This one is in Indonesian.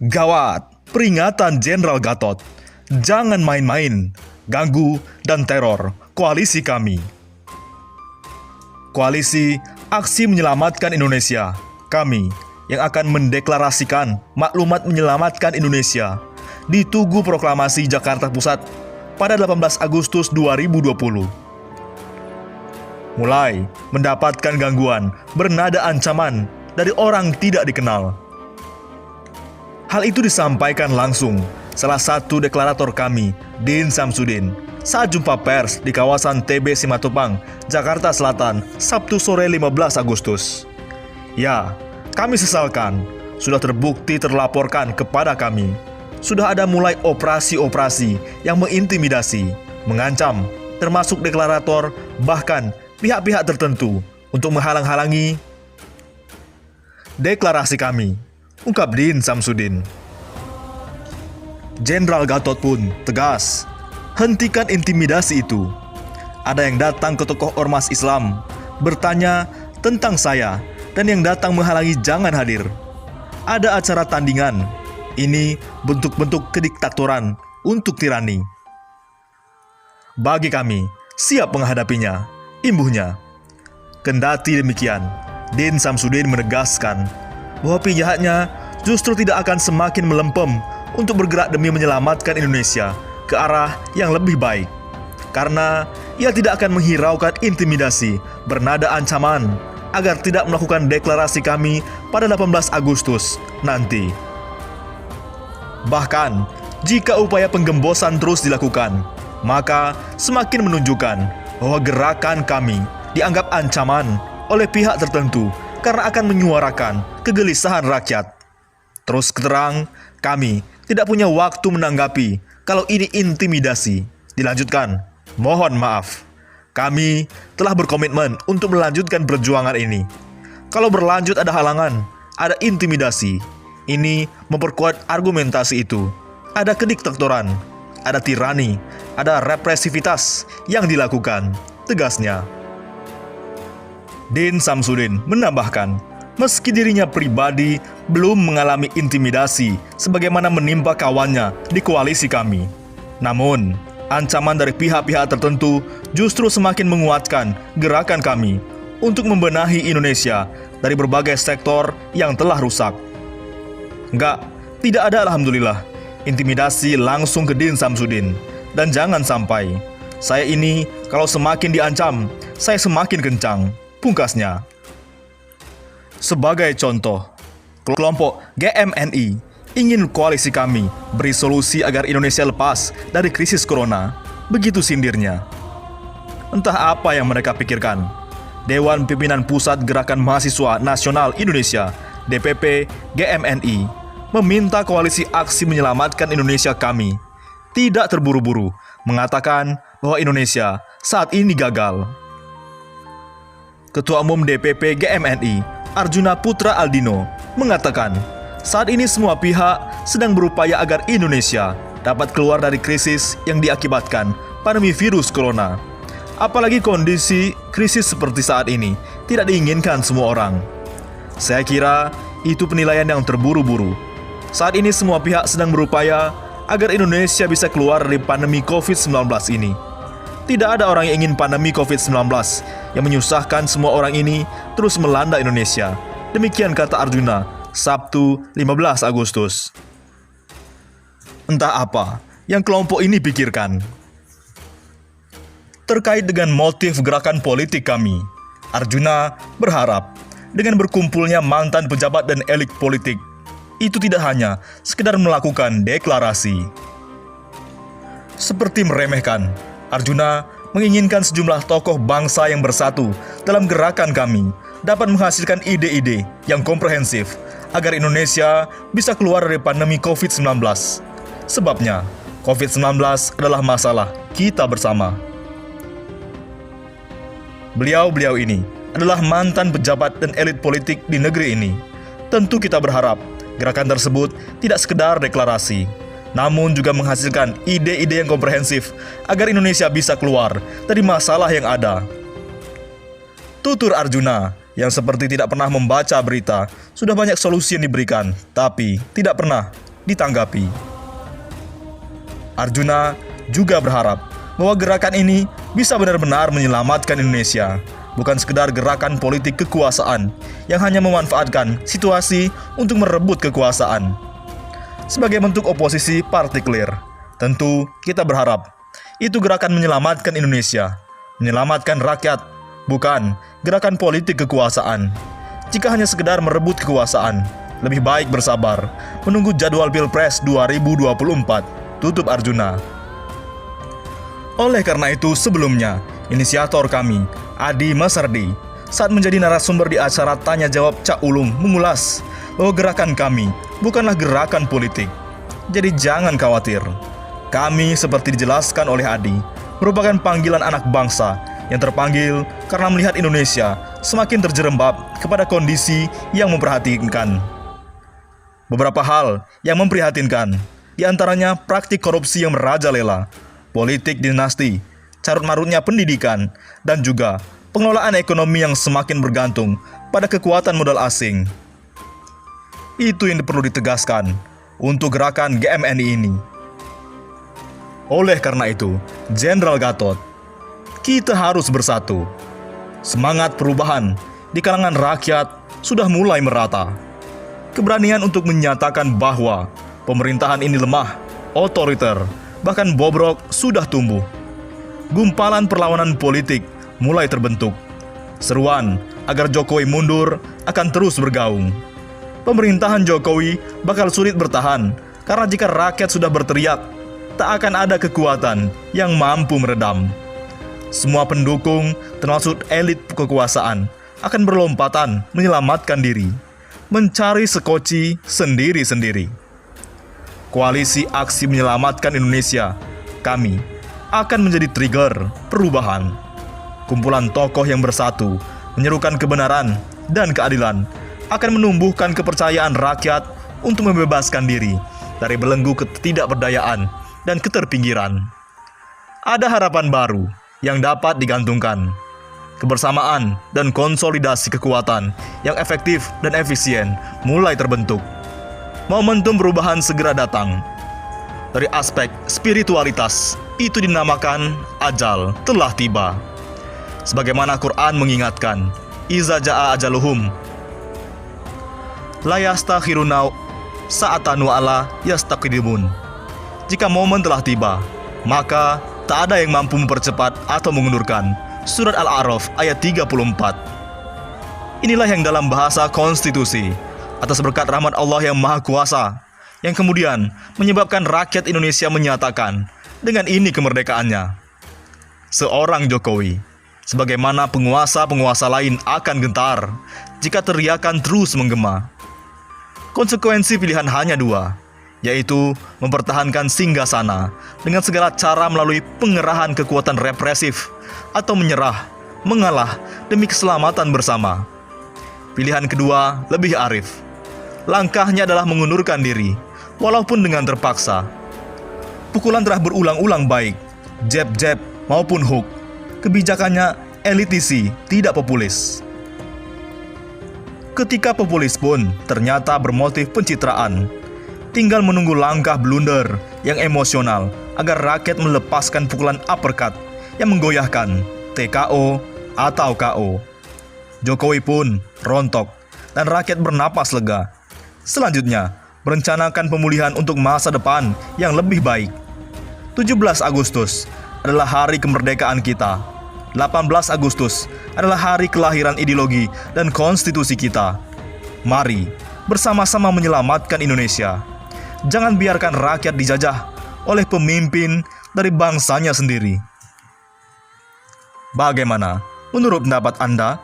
Gawat, peringatan Jenderal Gatot. Jangan main-main, ganggu dan teror koalisi kami. Koalisi Aksi Menyelamatkan Indonesia, kami yang akan mendeklarasikan maklumat menyelamatkan Indonesia di Tugu Proklamasi Jakarta Pusat pada 18 Agustus 2020. Mulai mendapatkan gangguan bernada ancaman dari orang tidak dikenal. Hal itu disampaikan langsung salah satu deklarator kami, Din Samsudin, saat jumpa pers di kawasan TB Simatupang, Jakarta Selatan, Sabtu sore 15 Agustus. Ya, kami sesalkan, sudah terbukti terlaporkan kepada kami. Sudah ada mulai operasi-operasi yang mengintimidasi, mengancam, termasuk deklarator, bahkan pihak-pihak tertentu untuk menghalang-halangi deklarasi kami, ungkap Din Samsudin. Jenderal Gatot pun tegas, hentikan intimidasi itu. Ada yang datang ke tokoh ormas Islam, bertanya tentang saya, dan yang datang menghalangi jangan hadir. Ada acara tandingan, ini bentuk-bentuk kediktatoran untuk tirani. Bagi kami, siap menghadapinya, imbuhnya. Kendati demikian, Din Samsudin menegaskan bahwa pihaknya justru tidak akan semakin melempem untuk bergerak demi menyelamatkan Indonesia ke arah yang lebih baik. Karena ia tidak akan menghiraukan intimidasi bernada ancaman agar tidak melakukan deklarasi kami pada 18 Agustus nanti. Bahkan, jika upaya penggembosan terus dilakukan, maka semakin menunjukkan bahwa gerakan kami dianggap ancaman oleh pihak tertentu karena akan menyuarakan kegelisahan rakyat. Terus terang, kami tidak punya waktu menanggapi kalau ini intimidasi. Dilanjutkan, mohon maaf. Kami telah berkomitmen untuk melanjutkan perjuangan ini. Kalau berlanjut ada halangan, ada intimidasi, ini memperkuat argumentasi itu. Ada kediktatoran, ada tirani, ada represivitas yang dilakukan, tegasnya. Din Samsudin menambahkan, meski dirinya pribadi belum mengalami intimidasi sebagaimana menimpa kawannya di koalisi kami, namun ancaman dari pihak-pihak tertentu justru semakin menguatkan gerakan kami untuk membenahi Indonesia dari berbagai sektor yang telah rusak. Tidak ada alhamdulillah intimidasi langsung ke Din Samsudin. Dan jangan sampai, saya ini kalau semakin diancam, saya semakin kencang, pungkasnya. Sebagai contoh, kelompok GMNI ingin koalisi kami beri solusi agar Indonesia lepas dari krisis corona. Begitu sindirnya. Entah apa yang mereka pikirkan. Dewan Pimpinan Pusat Gerakan Mahasiswa Nasional Indonesia, DPP GMNI, meminta koalisi Aksi Menyelamatkan Indonesia kami tidak terburu-buru mengatakan bahwa Indonesia saat ini gagal. Ketua Umum DPP GMNI, Arjuna Putra Aldino, mengatakan saat ini semua pihak sedang berupaya agar Indonesia dapat keluar dari krisis yang diakibatkan pandemi virus corona. Apalagi kondisi krisis seperti saat ini tidak diinginkan semua orang. Saya kira itu penilaian yang terburu-buru. Saat ini semua pihak sedang berupaya agar Indonesia bisa keluar dari pandemi COVID-19 ini. Tidak ada orang yang ingin pandemi COVID-19 yang menyusahkan semua orang ini terus melanda Indonesia. Demikian kata Arjuna, Sabtu 15 Agustus. Entah apa yang kelompok ini pikirkan. Terkait dengan motif gerakan politik kami, Arjuna berharap dengan berkumpulnya mantan pejabat dan elit politik, itu tidak hanya sekedar melakukan deklarasi. Seperti meremehkan, Arjuna menginginkan sejumlah tokoh bangsa yang bersatu dalam gerakan kami dapat menghasilkan ide-ide yang komprehensif agar Indonesia bisa keluar dari pandemi COVID-19. Sebabnya, COVID-19 adalah masalah kita bersama. Beliau-beliau ini adalah mantan pejabat dan elit politik di negeri ini. Tentu kita berharap gerakan tersebut tidak sekedar deklarasi, namun juga menghasilkan ide-ide yang komprehensif agar Indonesia bisa keluar dari masalah yang ada. Tutur Arjuna yang seperti tidak pernah membaca berita, sudah banyak solusi yang diberikan, tapi tidak pernah ditanggapi. Arjuna juga berharap bahwa gerakan ini bisa benar-benar menyelamatkan Indonesia, bukan sekedar gerakan politik kekuasaan yang hanya memanfaatkan situasi untuk merebut kekuasaan. Sebagai bentuk oposisi partikulir, tentu kita berharap itu gerakan menyelamatkan Indonesia, menyelamatkan rakyat, bukan gerakan politik kekuasaan. Jika hanya sekedar merebut kekuasaan, lebih baik bersabar menunggu jadwal Pilpres 2024, tutup Arjuna. Oleh karena itu, sebelumnya, inisiator kami, Adi Masardi, saat menjadi narasumber di acara Tanya Jawab Cak Ulum mengulas bahwa gerakan kami bukanlah gerakan politik. Jadi jangan khawatir. Kami, seperti dijelaskan oleh Adi, merupakan panggilan anak bangsa yang terpanggil karena melihat Indonesia semakin terjerembab kepada kondisi yang memprihatinkan. Beberapa hal yang memprihatinkan, di antaranya praktik korupsi yang merajalela, politik dinasti, carut-marutnya pendidikan, dan juga pengelolaan ekonomi yang semakin bergantung pada kekuatan modal asing. Itu yang perlu ditegaskan untuk gerakan GMNI ini. Oleh karena itu, Jenderal Gatot, kita harus bersatu. Semangat perubahan di kalangan rakyat sudah mulai merata. Keberanian untuk menyatakan bahwa pemerintahan ini lemah, otoriter, bahkan bobrok sudah tumbuh. Gumpalan perlawanan politik mulai terbentuk. Seruan agar Jokowi mundur akan terus bergaung. Pemerintahan Jokowi bakal sulit bertahan karena jika rakyat sudah berteriak, tak akan ada kekuatan yang mampu meredam. Semua pendukung, termasuk elit kekuasaan, akan berlompatan menyelamatkan diri, mencari sekoci sendiri-sendiri. Koalisi Aksi Menyelamatkan Indonesia, kami, akan menjadi trigger perubahan. Kumpulan tokoh yang bersatu, menyerukan kebenaran dan keadilan, akan menumbuhkan kepercayaan rakyat untuk membebaskan diri dari belenggu ketidakberdayaan dan keterpinggiran. Ada harapan baru yang dapat digantungkan. Kebersamaan dan konsolidasi kekuatan yang efektif dan efisien mulai terbentuk. Momentum perubahan segera datang. Dari aspek spiritualitas, itu dinamakan ajal telah tiba. Sebagaimana Quran mengingatkan, Iza ja'a ajaluhum la yastakhiruna sa'atan wa la yastaqdimun. Jika momen telah tiba, maka tak ada yang mampu mempercepat atau mengundurkan. Surat Al-A'raf ayat 34. Inilah yang dalam bahasa konstitusi, atas berkat rahmat Allah yang Maha Kuasa, yang kemudian menyebabkan rakyat Indonesia menyatakan, dengan ini kemerdekaannya. Seorang Jokowi, sebagaimana penguasa-penguasa lain akan gentar jika teriakan terus menggema. Konsekuensi pilihan hanya dua, yaitu mempertahankan singgasana dengan segala cara melalui pengerahan kekuatan represif atau menyerah, mengalah demi keselamatan bersama. Pilihan kedua lebih arif. Langkahnya adalah mengundurkan diri, walaupun dengan terpaksa. Pukulan telah berulang-ulang baik, jab-jab maupun hook. Kebijakannya elitisi, tidak populis. Ketika populis pun ternyata bermotif pencitraan, tinggal menunggu langkah blunder yang emosional agar rakyat melepaskan pukulan uppercut yang menggoyahkan TKO atau KO. Jokowi pun rontok dan rakyat bernapas lega. Selanjutnya, merencanakan pemulihan untuk masa depan yang lebih baik. 17 Agustus adalah hari kemerdekaan kita. 18 Agustus adalah hari kelahiran ideologi dan konstitusi kita. Mari bersama-sama menyelamatkan Indonesia. Jangan biarkan rakyat dijajah oleh pemimpin dari bangsanya sendiri. Bagaimana menurut pendapat Anda?